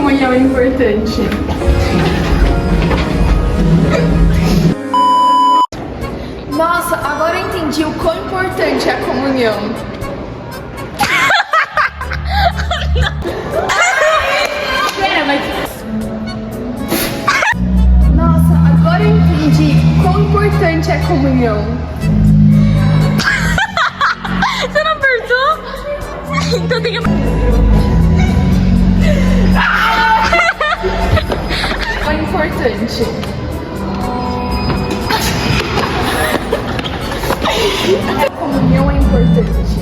comunhão é importante. Nossa, agora eu entendi o quão importante é a comunhão. Pera, mas... Nossa, agora eu entendi quão importante é a comunhão. Você não apertou? Então tem que... É importante. A comunhão é importante.